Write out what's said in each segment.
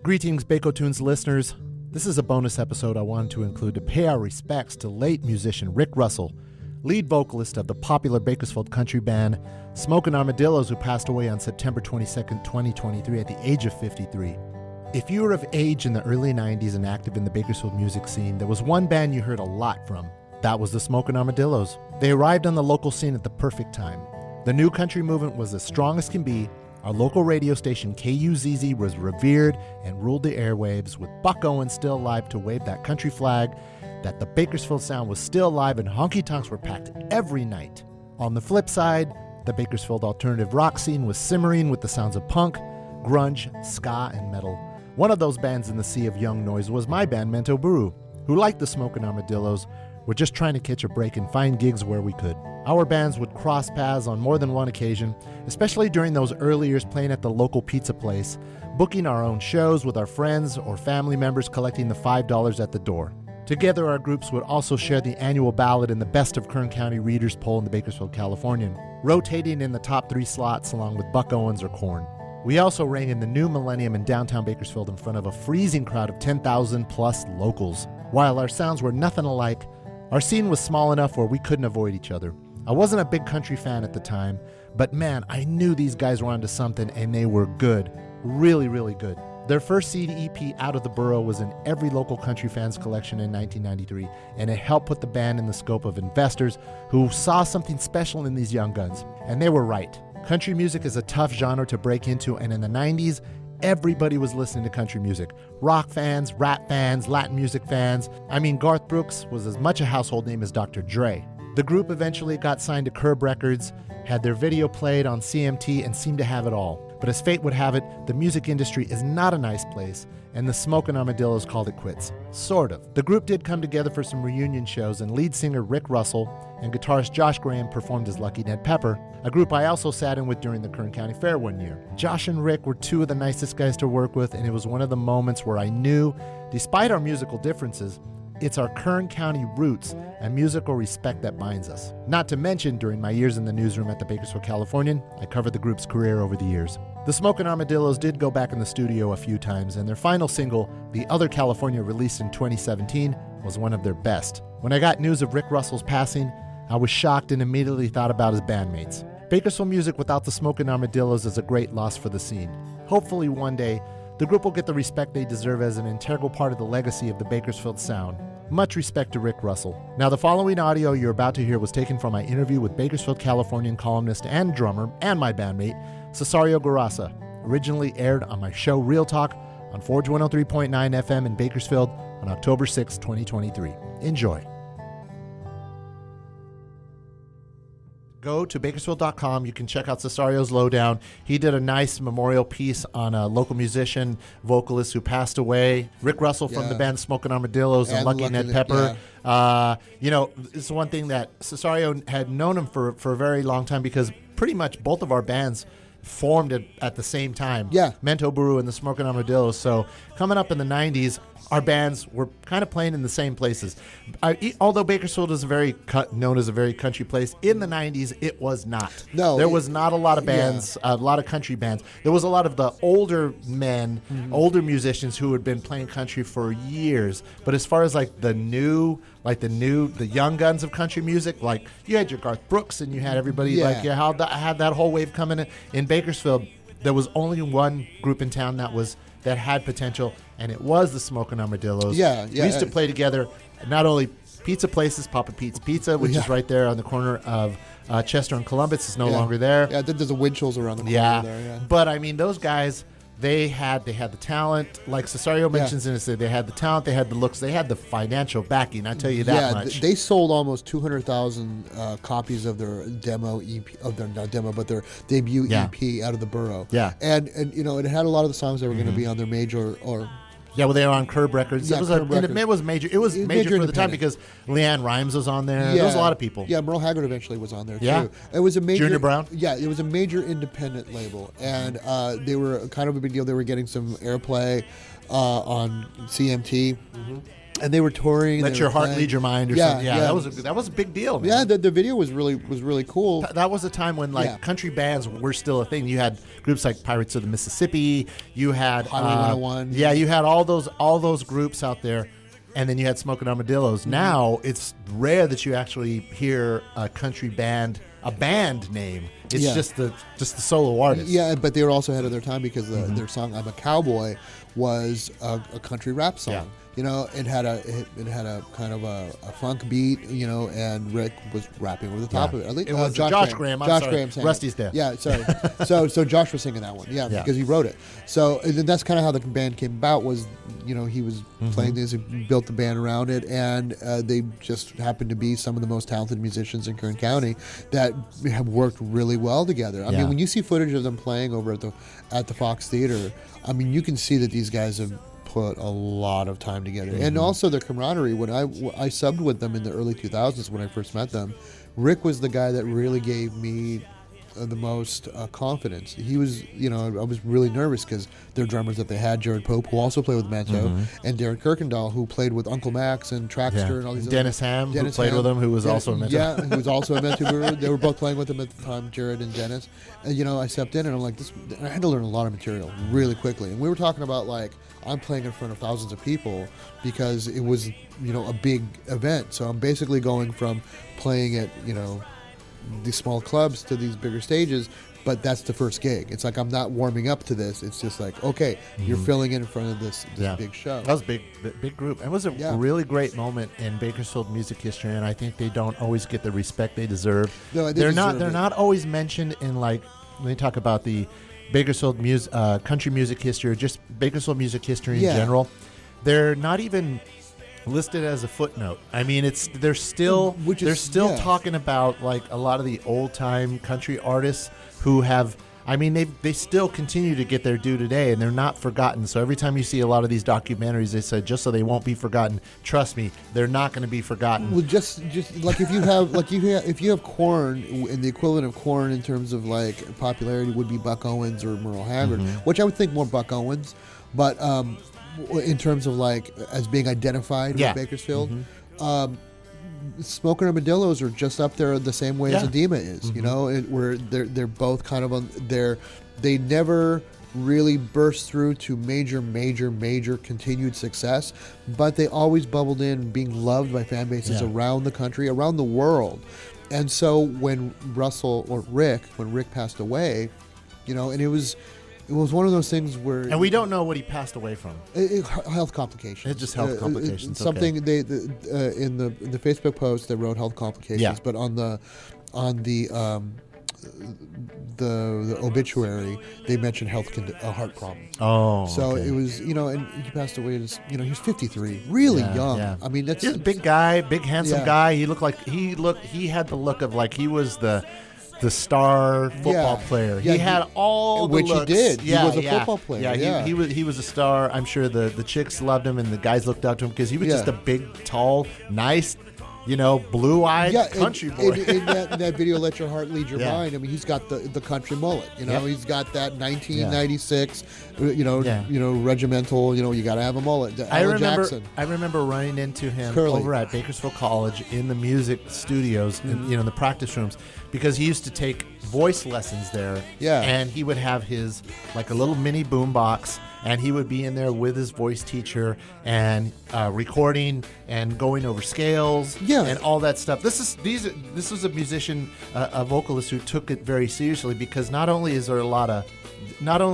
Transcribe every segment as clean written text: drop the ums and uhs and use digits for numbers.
Greetings, Bako Tunes listeners. This is a bonus episode I wanted to include to pay our respects to late musician Rick Russell, lead vocalist of the popular Bakersfield country band Smokin Armadillos, who passed away on September 22nd, 2023 at the age of 53. If you were of age in the early 90s and active in the Bakersfield music scene, there was one band you heard a lot from. That was the Smokin Armadillos. They arrived on the local scene at the perfect time. The new country movement was as strong as can be. Our local radio station KUZZ was revered and ruled the airwaves, with Buck Owens still alive to wave that country flag, that the Bakersfield sound was still alive, and honky-tonks were packed every night. On the flip side, the Bakersfield alternative rock scene was simmering with the sounds of punk, grunge, ska, and metal. One of those bands in the sea of young noise was my band, Mento Buru, who, like the Smokin Armadillos, were just trying to catch a break and find gigs where we could. Our bands would cross paths on more than one occasion, especially during those early years playing at the local pizza place, booking our own shows with our friends or family members, collecting the $5 at the door. Together, our groups would also share the annual ballot in the Best of Kern County Readers poll in the Bakersfield Californian, rotating in the top 3 slots along with Buck Owens or Korn. We also rang in the new Memoriam in downtown Bakersfield in front of a freezing crowd of 10,000 plus locals. While our sounds were nothing alike, our scene was small enough where we couldn't avoid each other. I wasn't a big country fan at the time, but man, I knew these guys were onto something, and they were good. Really, really good. Their first CD EP, Out of the Borough, was in every local country fan's collection in 1993, and it helped put the band in the scope of investors who saw something special in these young guns. And they were right. Country music is a tough genre to break into, and in the 90s, everybody was listening to country music. Rock fans, rap fans, Latin music fans. I mean, Garth Brooks was as much a household name as Dr. Dre. The group eventually got signed to Curb Records, had their video played on CMT, and seemed to have it all. But as fate would have it, the music industry is not a nice place, and the Smokin Armadillos called it quits. Sort of. The group did come together for some reunion shows, and lead singer Rick Russell and guitarist Josh Graham performed as Lucky Ned Pepper, a group I also sat in with during the Kern County Fair one year. Josh and Rick were two of the nicest guys to work with, and it was one of the moments where I knew, despite our musical differences, it's our Kern County roots and musical respect that binds us. Not to mention, during my years in the newsroom at the Bakersfield Californian, I covered the group's career over the years. The Smokin Armadillos did go back in the studio a few times, and their final single, The Other California, released in 2017, was one of their best. When I got news of Rick Russell's passing, I was shocked and immediately thought about his bandmates. Bakersfield music without the Smokin Armadillos is a great loss for the scene. Hopefully one day, the group will get the respect they deserve as an integral part of the legacy of the Bakersfield sound. Much respect to Rick Russell. Now, the following audio you're about to hear was taken from my interview with Bakersfield Californian columnist and drummer and my bandmate, Cesario Garasa, originally aired on my show Real Talk on Forge 103.9 FM in Bakersfield on October 6, 2023. Enjoy. Go to Bakersfield.com. You can check out Cesario's Lowdown. He did a nice memorial piece on a local musician, vocalist who passed away, Rick Russell from the band Smokin Armadillos and Lucky Ned Pepper. Yeah. It's one thing that Cesario had known him for a very long time, because pretty much both of our bands formed at the same time. Yeah. Mento Buru and the Smokin Armadillos. So coming up in the 90s, our bands were kind of playing in the same places. Although Bakersfield is known as a very country place, in the 90s it was not. No, there was not a lot of bands, a lot of country bands. There was a lot of the older men, older musicians who had been playing country for years. But as far as the young guns of country music, like you had your Garth Brooks and you had everybody had that whole wave coming in Bakersfield. There was only one group in town that had potential, and it was the Smokin Armadillos. We used to play together, not only pizza places, Papa Pete's Pizza, which is right there on the corner of Chester and Columbus, is no longer there. Yeah, there's a Winchell's around the corner there. Yeah. But I mean, those guys, they had the talent, like Cesario mentions in his, they had the talent, they had the looks, they had the financial backing. I tell you that much. They sold almost 200,000 copies of their demo EP, their debut EP, Out of the Borough. Yeah, and it had a lot of the songs that were going to be on their major or. Yeah, well, they were on Curb Records. Yeah, it was major. It was major for the time because Leanne Rimes was on there. There was a lot of people. Yeah, Merle Haggard eventually was on there too. It was a major Junior Brown. Yeah, it was a major independent label, and they were kind of a big deal. They were getting some airplay on CMT. And they were touring. Let Your Heart Lead Your Mind or something. Yeah, yeah. That was a big deal, man. Yeah, the video was really cool. That was a time when country bands were still a thing. You had groups like Pirates of the Mississippi. You had Highway 101. Yeah, you had all those groups out there, and then you had Smokin Armadillos. Now it's rare that you actually hear a country band, a band name. It's just the solo artist. Yeah, but they were also ahead of their time because their song "I'm a Cowboy" was a country rap song. Yeah. You know, it had a kind of a funk beat. You know, and Rick was rapping over the top of it. At least, it was Josh Graham. Josh Graham sang Rusty's there. Yeah, sorry. so Josh was singing that one. Yeah, because he wrote it. So and then that's kind of how the band came about. Was he was playing this, he built the band around it, and they just happened to be some of the most talented musicians in Kern County that have worked really well together. I mean, when you see footage of them playing over at the Fox Theater, I mean, you can see that these guys have put a lot of time together, and also their camaraderie. When I subbed with them in the early 2000s when I first met them, Rick was the guy that really gave me the most confidence. He was, I was really nervous because their drummers that they had, Jared Pope, who also played with Manto, and Darren Kirkendall, who played with Uncle Max and Traxter and all these. Dennis Ham, who played with him, who was also a Manto. Yeah, who was also a Manto guru. They were both playing with him at the time, Jared and Dennis. And, I stepped in and I'm like, I had to learn a lot of material really quickly. And we were talking about I'm playing in front of thousands of people because it was, a big event. So I'm basically going from playing at, these small clubs to these bigger stages, but that's the first gig. It's like I'm not warming up to this. It's just like, okay, you're filling in front of this big show. That was a big group. It was a really great moment in Bakersfield music history, and I think they don't always get the respect they deserve. No, they're not always mentioned in when they talk about the Bakersfield country music history or just Bakersfield music history in general. They're not even listed as a footnote. I mean, they're still talking about a lot of the old time country artists who have. I mean, they still continue to get their due today, and they're not forgotten. So every time you see a lot of these documentaries, they say just so they won't be forgotten. Trust me, they're not going to be forgotten. Well, just like if you have Korn, and the equivalent of Korn in terms of popularity would be Buck Owens or Merle Haggard, which I would think more Buck Owens, but in terms of as being identified with Bakersfield. Smokin Armadillos are just up there the same way as Edema is, where they're both kind of they never really burst through to major continued success, but they always bubbled in being loved by fan bases around the country, around the world. And so when Rick passed away, and it was one of those things where... And we don't know what he passed away from. Health complications. It's just health complications. Something in the Facebook post they wrote health complications, but on the obituary they mentioned heart problems. Oh, so it was and he passed away. He was 53, really young. Yeah. I mean, he's a big guy, big handsome guy. He had the look of he was the star football player. He had all the which looks. He did. He was a football player. Yeah, he was a star. I'm sure the chicks loved him and the guys looked up to him because he was just a big, tall, nice, blue-eyed country boy. In that video, Let Your Heart Lead Your Mind, I mean, he's got the country mullet. He's got that 1996, regimental. You got to have a mullet. I remember running into him over at Bakersfield College in the music studios, in the practice rooms, because he used to take voice lessons there. Yeah, and he would have his a little mini boom box. And he would be in there with his voice teacher and recording and going over scales and all that stuff. This was a musician, a vocalist who took it very seriously because not only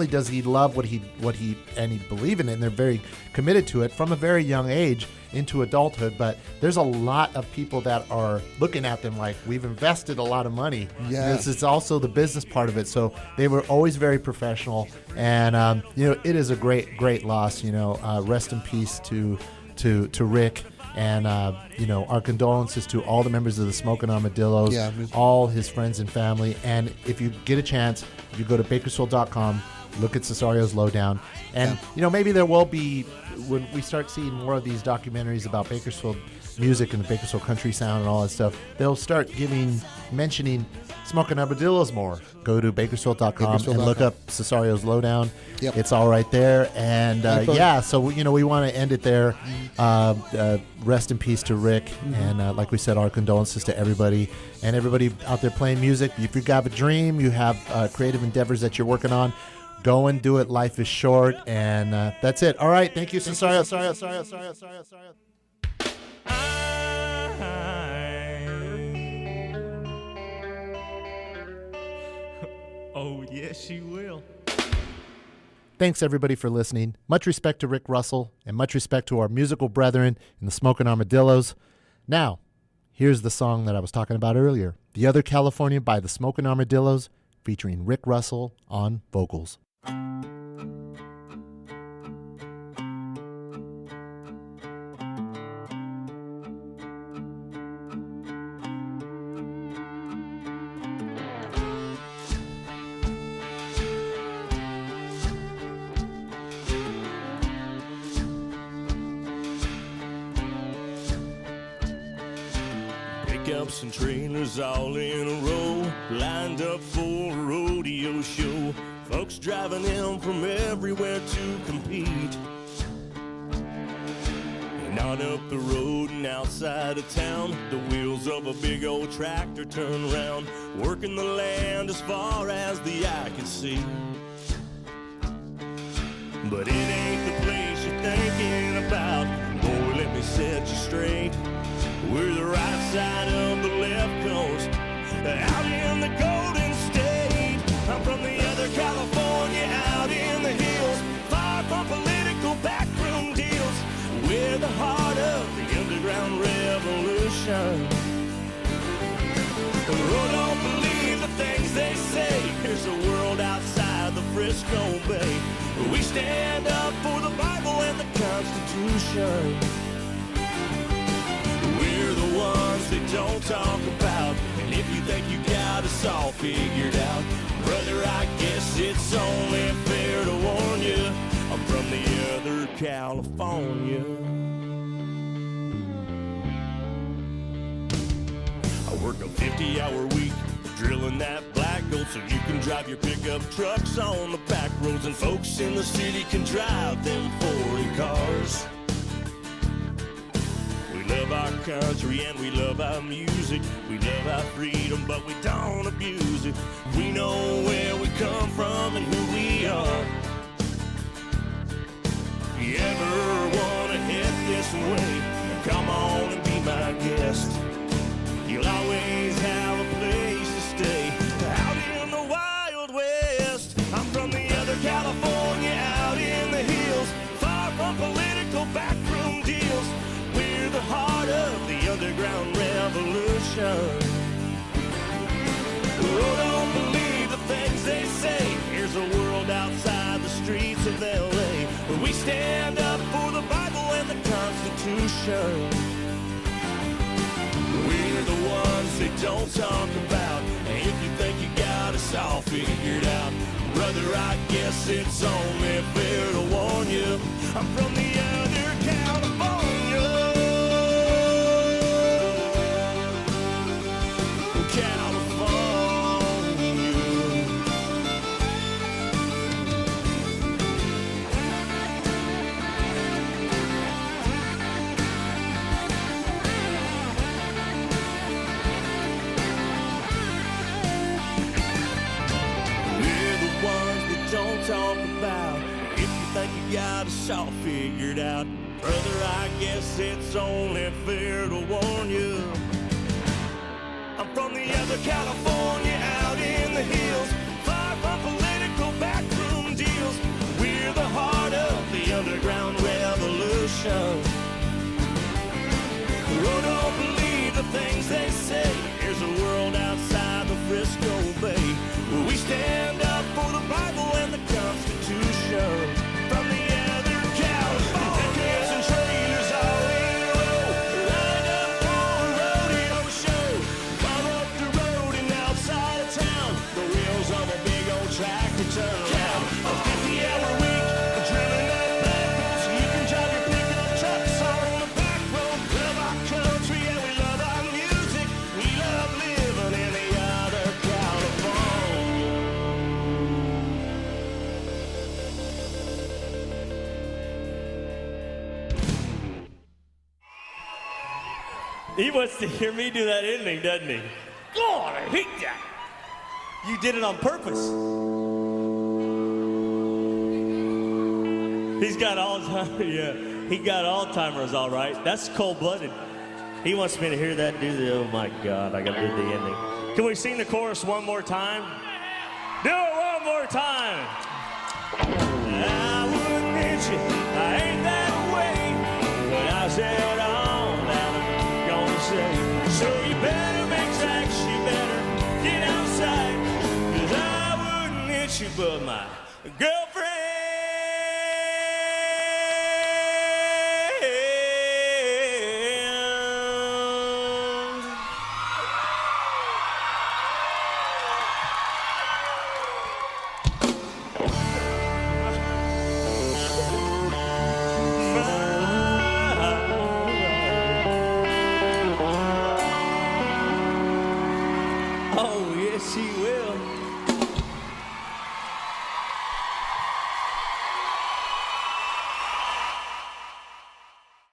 does he love what he believe in it, and they're very committed to it from a very young age into adulthood, but there's a lot of people that are looking at them like, we've invested a lot of money. It's also the business part of it. So they were always very professional, and it is a great loss. Rest in peace to Rick. And, our condolences to all the members of the Smokin Armadillos, all his friends and family. And if you get a chance, if you go to Bakersfield.com, look at Cesario's Lowdown. And, maybe there will be, when we start seeing more of these documentaries about Bakersfield music and the Bakersfield country sound and all that stuff, they'll start mentioning Smokin Armadillos more. Go to Bakersfield.com and look up Cesario's Lowdown. Yep. It's all right there. And so we want to end it there. Rest in peace to Rick. And like we said, our condolences to everybody and everybody out there playing music. If you have a dream, you have creative endeavors that you're working on, go and do it. Life is short. And that's it. All right. Thank you, Cesario. Oh, yes, she will. Thanks, everybody, for listening. Much respect to Rick Russell, and much respect to our musical brethren in the Smokin Armadillos. Now, here's the song that I was talking about earlier, The Other California by the Smokin Armadillos, featuring Rick Russell on vocals. Pickups and trailers all in a row, lined up for a rodeo show. Folks driving in from everywhere to compete. And on up the road and outside of town, the wheels of a big old tractor turn round, working the land as far as the eye can see. But it ain't the place you're thinking about. Boy, let me set you straight. We're the right side of the left coast, out in the Golden State. I'm from the other California, out in the hills, far from political backroom deals. We're the heart of the underground revolution. Oh, don't believe the things they say. There's a world outside the Frisco Bay. We stand up for the Bible and the Constitution. We're the ones they don't talk about. And if you think you got us all figured out, brother, I guess it's only fair to warn you, I'm from the other California. I work a 50-hour week drilling that black gold so you can drive your pickup trucks on the back roads, and folks in the city can drive them foreign cars. We love our country and we love our music. We love our freedom, but we don't abuse it. We know where we come from and who we are. If you ever want to head this way, come on and be my guest. You'll always have a place to stay out in the Wild West. I'm from the other California, out in the hills, far from political backroom deals. We're the heart of the underground revolution. Oh, don't believe the things they say. Here's a world outside the streets of L.A. where we stand up for the Bible and the Constitution. We're the ones they don't talk about. And if you think you got us all figured out, brother, I guess it's only fair to warn you, I'm from the other California. Talk about if you think you got us all figured out, brother, I guess it's only fair to warn you, I'm from the other California, out in the hills, far from political backroom deals. We're the heart of the underground revolution. Oh, don't believe the things they say. There's a world outside the Frisco Bay where we stand up for the Bible and the Constitution. From the other California, pickups and trailers all in a row, lined up for a rodeo show. Come up the road and outside of town, the wheels of a big old tractor turn around. He wants to hear me do that ending, doesn't he? God, I hate that. You did it on purpose. He's got Alzheimer's. Yeah, he got Alzheimer's, all right. That's cold-blooded. He wants me to hear that do the. Oh my God, I gotta do the ending. Can we sing the chorus one more time? Do it one more time.